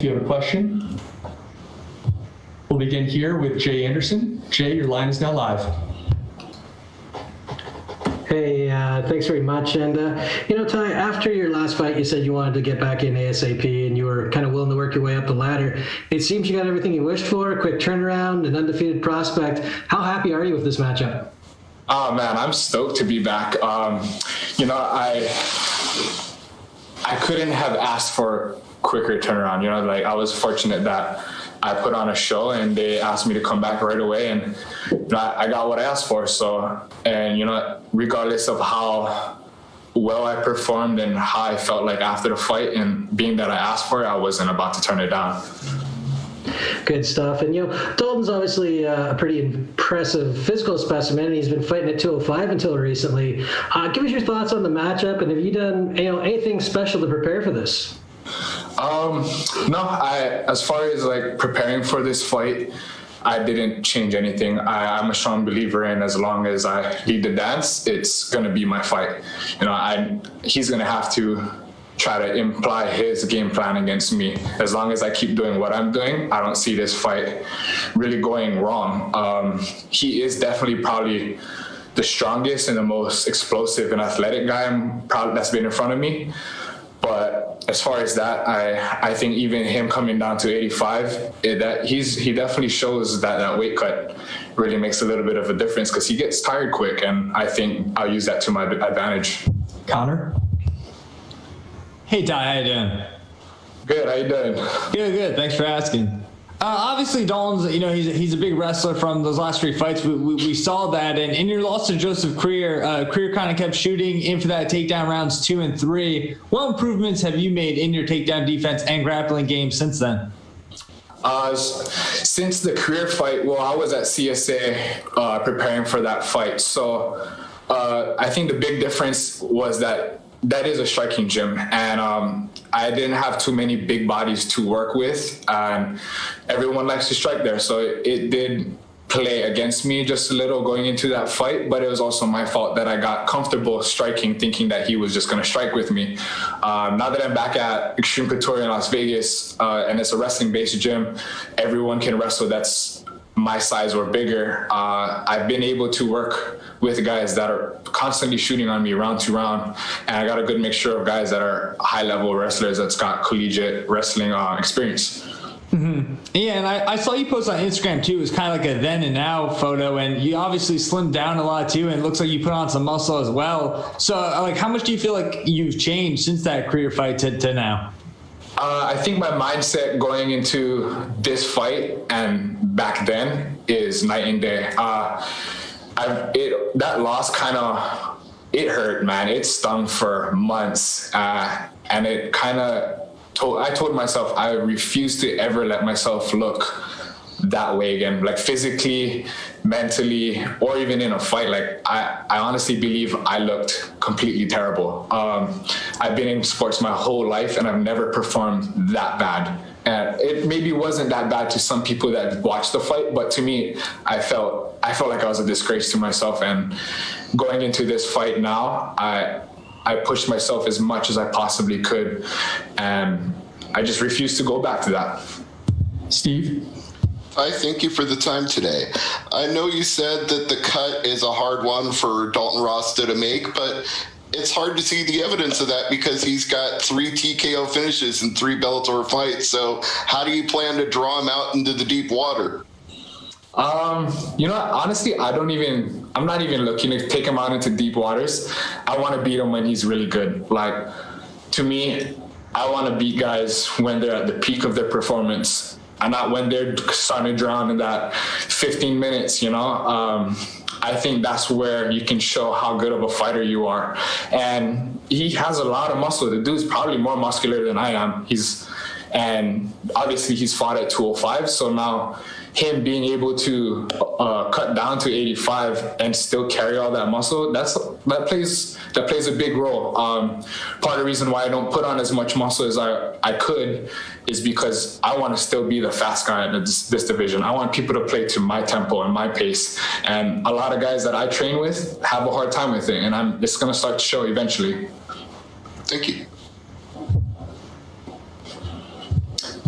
If you have a question, we'll begin here with Jay Anderson. Jay, your line is now live. Hey, thanks very much. And, Ty, after your last fight, you said you wanted to get back in ASAP and you were kind of willing to work your way up the ladder. It seems you got everything you wished for, a quick turnaround, an undefeated prospect. How happy are you with this matchup? Oh, man, I'm stoked to be back. I couldn't have asked for a quicker turnaround. I was fortunate that I put on a show and they asked me to come back right away, and I got what I asked for. So, and regardless of how well I performed and how I felt like after the fight, and being that I asked for it, I wasn't about to turn it down. Good stuff. And, Dalton's obviously a pretty impressive physical specimen, and he's been fighting at 205 until recently. Give us your thoughts on the matchup, and have you done anything special to prepare for this? No, as far as preparing for this fight, I didn't change anything. I'm a strong believer in, as long as I lead the dance, it's going to be my fight. He's going to have to try to imply his game plan against me. As long as I keep doing what I'm doing, I don't see this fight really going wrong. He is definitely probably the strongest and the most explosive and athletic guy that's been in front of me. But as far as that, I think even him coming down to 85, he definitely shows that weight cut really makes a little bit of a difference, because he gets tired quick, and I think I'll use that to my advantage. Connor? Hey, Ty, how you doing? Good, how you doing? Good. Thanks for asking. Obviously, Dalton's, he's a big wrestler from those last three fights. We saw that, and in your loss to Joseph Creer kind of kept shooting in for that takedown rounds 2 and 3. What improvements have you made in your takedown defense and grappling game since then? Since the Creer fight, I was at CSA preparing for that fight. So I think the big difference was that is a striking gym, and I didn't have too many big bodies to work with, and everyone likes to strike there. So it did play against me just a little going into that fight, but it was also my fault that I got comfortable striking, thinking that he was just going to strike with me. Now that I'm back at Extreme Couture in Las Vegas, and it's a wrestling-based gym, everyone can wrestle that's my size or bigger. I've been able to work with guys that are constantly shooting on me round to round, and I got a good mixture of guys that are high-level wrestlers that's got collegiate wrestling experience. Mm-hmm. Yeah, and I saw you post on Instagram too. It was kind of like a then and now photo, and you obviously slimmed down a lot too, and it looks like you put on some muscle as well. So, how much do you feel like you've changed since that Creer fight to now? I think my mindset going into this fight and back then is night and day. That loss it hurt, man. It stung for months, and it I told myself I refuse to ever let myself look that way again, physically, mentally, or even in a fight. I honestly believe I looked completely terrible. I've been in sports my whole life, and I've never performed that bad. And it maybe wasn't that bad to some people that watched the fight, but to me, I felt like I was a disgrace to myself. And going into this fight now, I pushed myself as much as I possibly could, and I just refuse to go back to that. Steve? I thank you for the time today. I know you said that the cut is a hard one for Dalton Rosta to make, but it's hard to see the evidence of that because he's got 3 TKO finishes in 3 Bellator fights. So how do you plan to draw him out into the deep water? Honestly, I'm not even looking to take him out into deep waters. I want to beat him when he's really good. To me, I want to beat guys when they're at the peak of their performance, and not when they're starting to drown in that 15 minutes, I think that's where you can show how good of a fighter you are. And he has a lot of muscle. The dude's probably more muscular than I am. And obviously he's fought at 205. So now him being able to cut down to 85 and still carry all that muscle, that plays a big role. Part of the reason why I don't put on as much muscle as I could is because I want to still be the fast guy in this division. I want people to play to my tempo and my pace. And a lot of guys that I train with have a hard time with it, and it's going to start to show eventually. Thank you.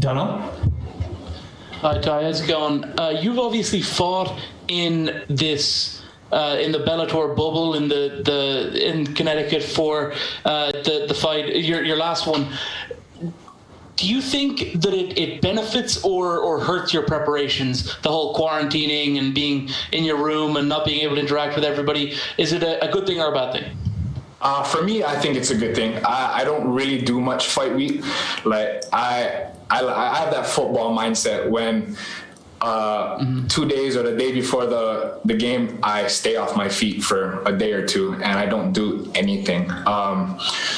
Dunham? Hi, Ty. How's it going? You've obviously fought in this in the Bellator bubble in Connecticut for the fight, your last one. Do you think that it benefits or hurts your preparations, the whole quarantining and being in your room and not being able to interact with everybody? Is it a good thing or a bad thing? For me, I think it's a good thing. I don't really do much fight week. Like I have that football mindset when 2 days or the day before the game, I stay off my feet for a day or two and I don't do anything.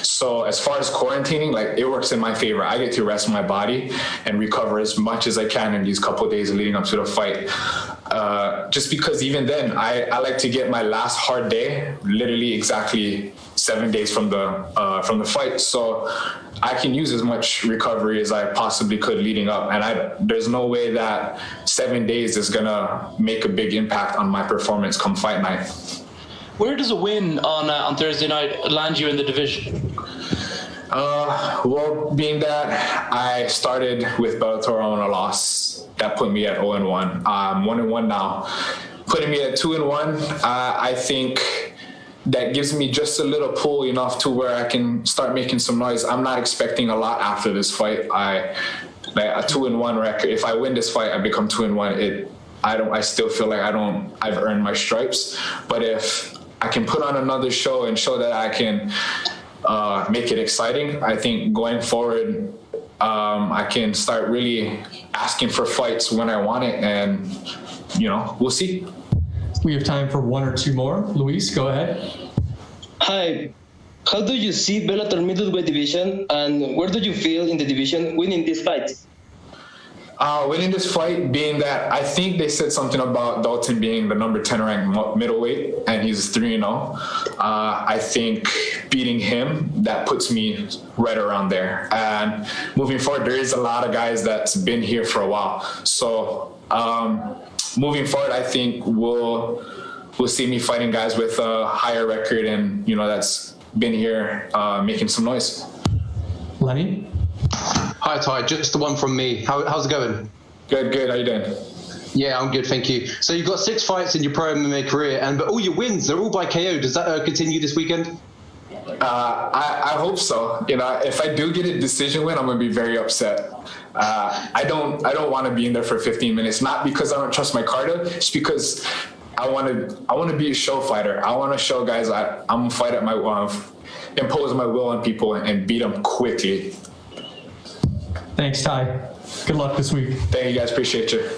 So as far as quarantining, like it works in my favor. I get to rest my body and recover as much as I can in these couple of days leading up to the fight. Just because even then, I like to get my last hard day literally exactly 7 days from the fight. So I can use as much recovery as I possibly could leading up. And there's no way that 7 days is gonna make a big impact on my performance come fight night. Where does a win on Thursday night land you in the division? Well, being that I started with Bellator on a loss, that put me at 0-1. I'm 1-1 now. Putting me at 2-1, I think that gives me just a little pull enough to where I can start making some noise. I'm not expecting a lot after this fight. A 2-1 record. If I win this fight, I become 2-1. I still feel like I've earned my stripes. But if I can put on another show and show that I can make it exciting, I think going forward, I can start really asking for fights when I want it, and we'll see. We have time for one or two more. Luis, go ahead. Hi. How do you see Bellator middleweight division, and where do you feel in the division winning this fight? Winning this fight, being that I think they said something about Dalton being the number 10 ranked middleweight, and he's 3-0. I think beating him, that puts me right around there. And moving forward, there is a lot of guys that's been here for a while. So moving forward, I think we'll see me fighting guys with a higher record and that's been here making some noise. Lenny? Hi, Ty. Just the one from me. How's it going? Good. How you doing? Yeah, I'm good, thank you. So you've got 6 fights in your pro MMA career, but all your wins, they're all by KO. Does that continue this weekend? I hope so. If I do get a decision win, I'm gonna be very upset. I don't want to be in there for 15 minutes. Not because I don't trust my cardio, just because I want to be a show fighter. I want to show guys I'm gonna fight at my impose my will on people and beat them quickly. Thanks, Ty. Good luck this week. Thank you guys. Appreciate you.